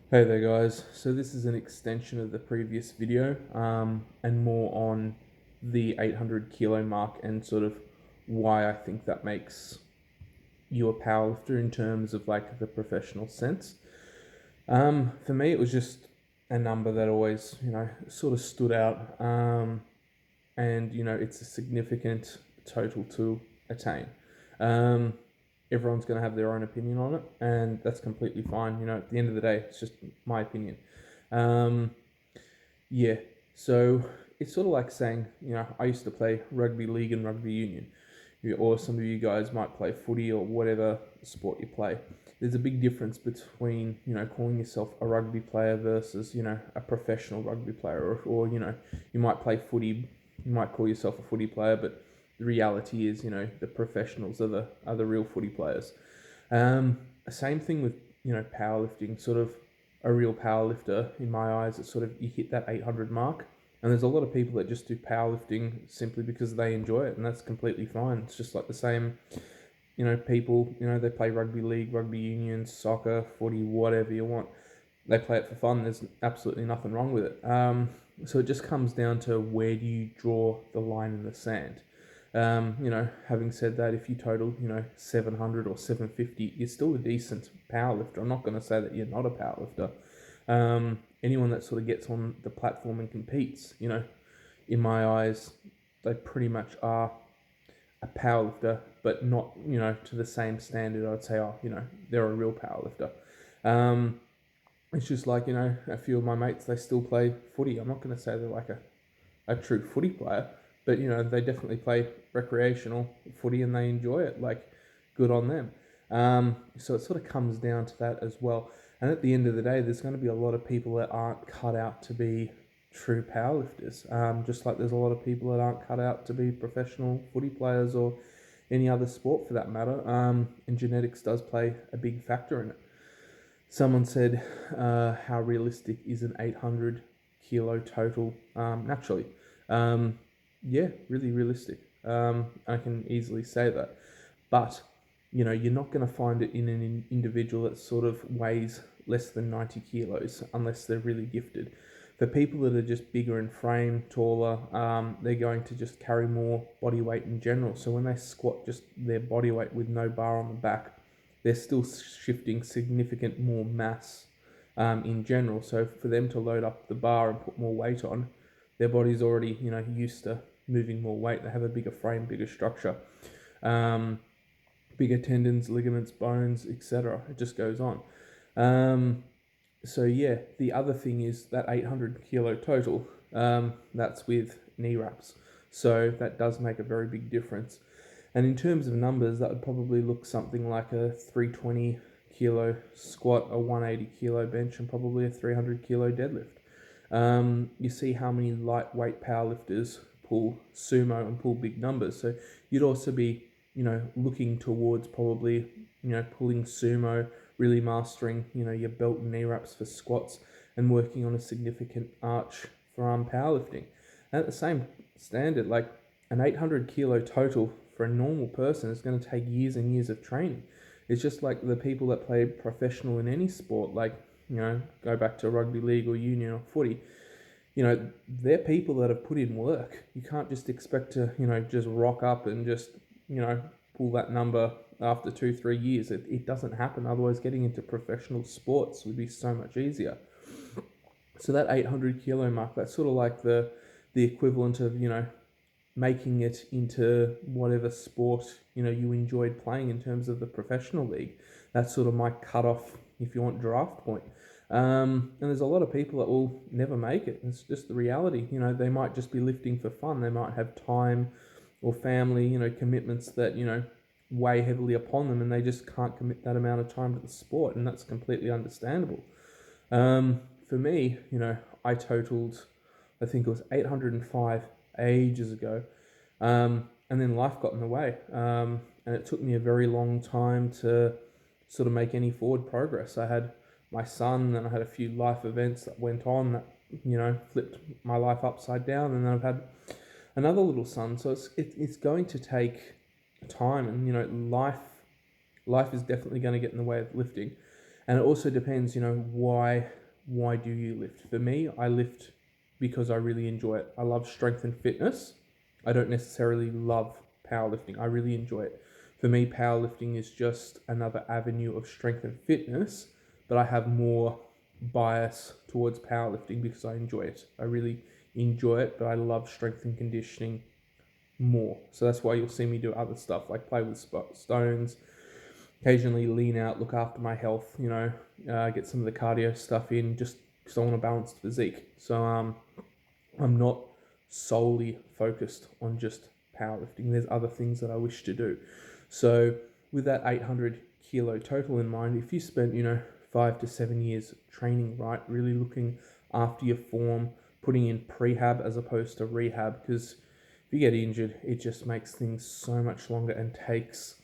Hey there guys, so this is an extension of the previous video and more on the 800 kilo mark and sort of why I think that makes you a powerlifter in terms of like the professional sense. For me it was just a number that always, sort of stood out, and it's a significant total to attain. Um, Everyone's going to have their own opinion on it, and that's completely fine. At the end of the day, it's just my opinion. Um, yeah, so it's sort of like saying, I used to play rugby league and rugby union, or some of you guys might play footy or whatever sport you play. There's a big difference between, calling yourself a rugby player versus, a professional rugby player, or you might play footy, you might call yourself a footy player, but the reality is, the professionals are the real footy players. Same thing with, powerlifting. Sort of a real powerlifter, in my eyes, it's sort of you hit that 800 mark. And there's a lot of people that just do powerlifting simply because they enjoy it, and that's completely fine. It's just like the same, people, they play rugby league, rugby union, soccer, footy, whatever you want. They play it for fun. There's absolutely nothing wrong with it. So it just comes down to where do you draw the line in the sand. Having said that, if you total, 700 or 750, you're still a decent powerlifter. I'm not going to say that you're not a powerlifter. Anyone that sort of gets on the platform and competes, in my eyes, they pretty much are a powerlifter, but not, to the same standard. I'd say, they're a real powerlifter. It's just like, a few of my mates, they still play footy. I'm not going to say they're like a true footy player, but they definitely play recreational footy and they enjoy it. Like, good on them. So it sort of comes down to that as well. And at the end of the day, there's going to be a lot of people that aren't cut out to be true powerlifters. Just like there's a lot of people that aren't cut out to be professional footy players or any other sport for that matter. And genetics does play a big factor in it. Someone said, how realistic is an 800 kilo total naturally? Yeah, really realistic. I can easily say that. But, you're not going to find it in an individual that sort of weighs less than 90 kilos unless they're really gifted. For people that are just bigger in frame, taller, they're going to just carry more body weight in general. So when they squat just their body weight with no bar on the back, they're still shifting significant more mass in general. So for them to load up the bar and put more weight on, their body's already, used to moving more weight. They have a bigger frame, bigger structure, bigger tendons, ligaments, bones, etc. It just goes on. So yeah, the other thing is that 800 kilo total, that's with knee wraps. So that does make a very big difference. And in terms of numbers, that would probably look something like a 320 kilo squat, a 180 kilo bench, and probably a 300 kilo deadlift. You see how many lightweight powerlifters pull sumo and pull big numbers. So you'd also be, looking towards probably, pulling sumo, really mastering, your belt and knee wraps for squats and working on a significant arch for arm powerlifting. And at the same standard, like an 800 kilo total for a normal person is going to take years and years of training. It's just like the people that play professional in any sport, like, go back to rugby league or union or footy, they're people that have put in work. You can't just expect to, just rock up and just, pull that number after 2-3 years. It doesn't happen. Otherwise, getting into professional sports would be so much easier. So that 800 kilo mark, that's sort of like the equivalent of, making it into whatever sport, you enjoyed playing in terms of the professional league. That's sort of my cutoff, if you want, draft point. And there's a lot of people that will never make it. It's just the reality. They might just be lifting for fun. They might have time or family, commitments that, weigh heavily upon them, and they just can't commit that amount of time to the sport, and that's completely understandable. For me, I totaled, I think it was 805 ages ago, and then life got in the way, and it took me a very long time to sort of make any forward progress. I had my son, and I had a few life events that went on that, flipped my life upside down, and then I've had another little son. So it's going to take time, and life is definitely going to get in the way of lifting. And it also depends, why do you lift? For me, I lift because I really enjoy it. I love strength and fitness. I don't necessarily love powerlifting. I really enjoy it. For me, powerlifting is just another avenue of strength and fitness, but I have more bias towards powerlifting because I enjoy it. I really enjoy it, but I love strength and conditioning more. So that's why you'll see me do other stuff like play with stones, occasionally lean out, look after my health, get some of the cardio stuff in just because I want a balanced physique. So I'm not solely focused on just powerlifting. There's other things that I wish to do. So with that 800 kilo total in mind, if you spent, 5 to 7 years training right, really looking after your form, putting in prehab as opposed to rehab, because if you get injured, it just makes things so much longer and takes,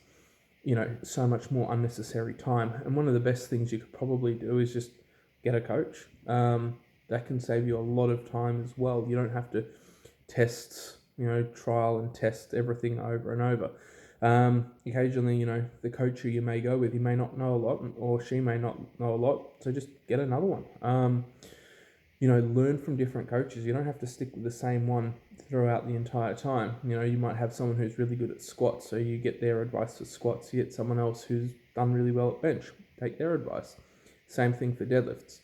so much more unnecessary time. And one of the best things you could probably do is just get a coach. That can save you a lot of time as well. You don't have to test, trial and test everything over and over. Occasionally, the coach who you may go with, you may not know a lot, or she may not know a lot, so just get another one. Learn from different coaches. You don't have to stick with the same one throughout the entire time. You might have someone who's really good at squats, so you get their advice for squats. You get someone else who's done really well at bench, take their advice. Same thing for deadlifts.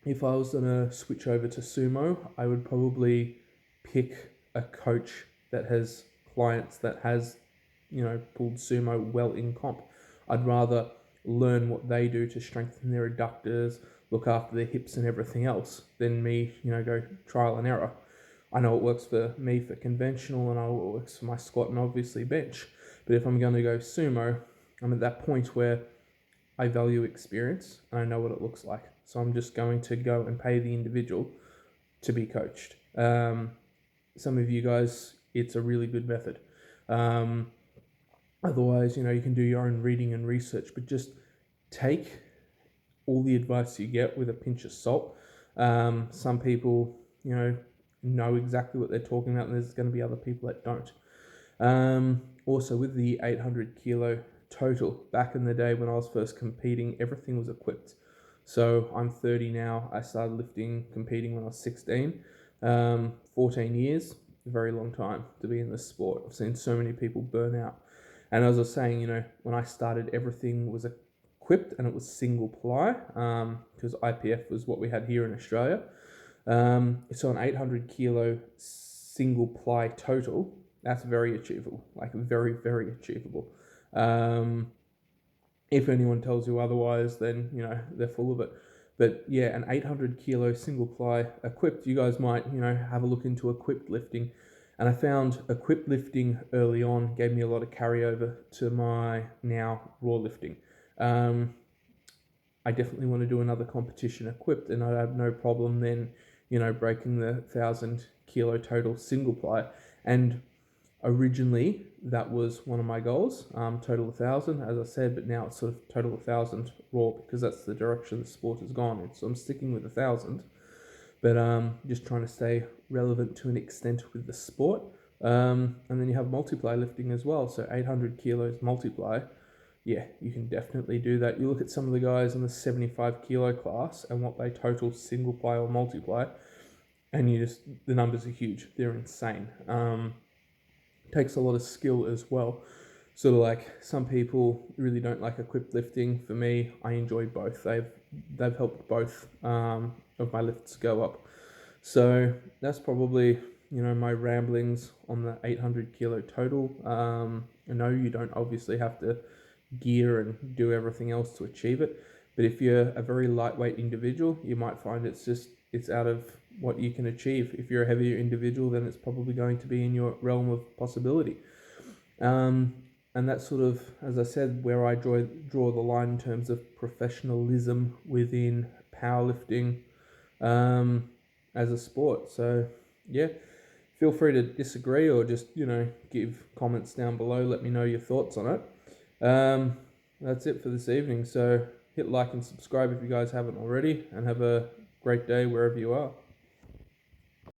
If I was going to switch over to sumo, I would probably pick a coach that has clients that has, pulled sumo well in comp. I'd rather learn what they do to strengthen their adductors, look after their hips and everything else than me, go trial and error. I know it works for me for conventional, and I know it works for my squat and obviously bench. But if I'm going to go sumo, I'm at that point where I value experience and I know what it looks like. So I'm just going to go and pay the individual to be coached. Some of you guys, it's a really good method. Otherwise, you can do your own reading and research, but just take all the advice you get with a pinch of salt. Some people, know exactly what they're talking about, and there's going to be other people that don't. Also, with the 800 kilo total, back in the day when I was first competing, everything was equipped. So I'm 30 now. I started lifting, competing when I was 16. 14 years, a very long time to be in this sport. I've seen so many people burn out. And as I was saying, when I started, everything was equipped and it was single ply, because IPF was what we had here in Australia. So an 800 kilo single ply total, that's very achievable, like very, very achievable. If anyone tells you otherwise, then, they're full of it. But yeah, an 800 kilo single ply equipped, you guys might, have a look into equipped lifting. And I found equipped lifting early on gave me a lot of carryover to my now raw lifting. I definitely want to do another competition equipped, and I have no problem then, breaking the 1,000 kilo total single ply. And originally that was one of my goals, total 1,000, as I said, but now it's sort of total 1,000 raw because that's the direction the sport has gone in. So I'm sticking with 1,000, but just trying to stay relevant to an extent with the sport. And then you have multiply lifting as well. So 800 kilos multiply. Yeah, you can definitely do that. You look at some of the guys in the 75 kilo class and what they total single ply or multiply, and the numbers are huge. They're insane. Takes a lot of skill as well. Sort of like some people really don't like equipped lifting. For me, I enjoy both. They've helped both of my lifts go up. So that's probably, my ramblings on the 800 kilo total. I know you don't obviously have to gear and do everything else to achieve it, but if you're a very lightweight individual, you might find it's out of what you can achieve. If you're a heavier individual, then it's probably going to be in your realm of possibility. And that's sort of, as I said, where I draw the line in terms of professionalism within powerlifting as a sport. So yeah, feel free to disagree or just, give comments down below. Let me know your thoughts on it. That's it for this evening. So hit like and subscribe if you guys haven't already, and have a great day wherever you are.